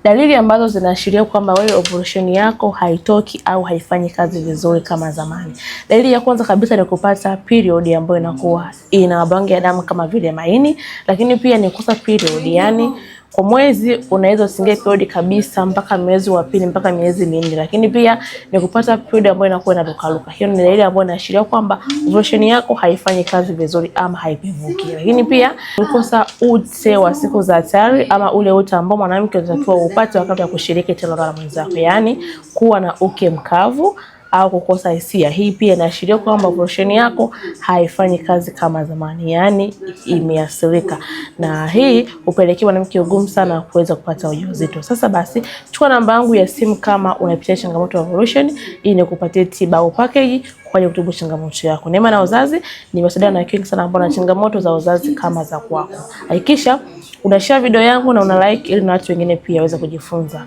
Dalili ambazo zinaashiria kwamba wewe ovulation yako haitoki au haifanyi kazi vizuri kama zamani. Dalili ya kwanza kabisa ni kupata period ambayo inakuwa ina mabonge ya damu kama vile maini, lakini pia ni kukosa period, yani kwa mwezi unaweza usingie period kabisa mpaka mwezi wa pili mpaka miezi minne, lakini pia ni kupata period ambayo inakuwa inarukaruka. Hiyo ni dalili ambayo inaashiria kwamba ovulation yako haifanyi kazi vizuri ama haipevuki. Lakini pia kukosa ute wa siku za hatari ama ule ute ambao mwanamke anatakiwa upate wakati wa kushiriki tendo la mwenzako, yani kuwa na uke mkavu au kukosa hisia. Hii pia inaashiria kwamba ovulation yako haifanyi kazi kama zamani, yani imeathirika, na hii upelekea mwanamke ugumu sana kuweza kupata ujauzito. Sasa basi, chukua namba yangu ya simu kama unapitia changamoto ya ovulation, ili nikupatie tiba au package kwa ajili ya kutibu changamoto yako. Neema na Uzazi nimewasiliana na wengi sana ambao na changamoto za uzazi kama za kwako. Hakikisha unashare video yangu na una like ili na watu wengine pia waweze kujifunza.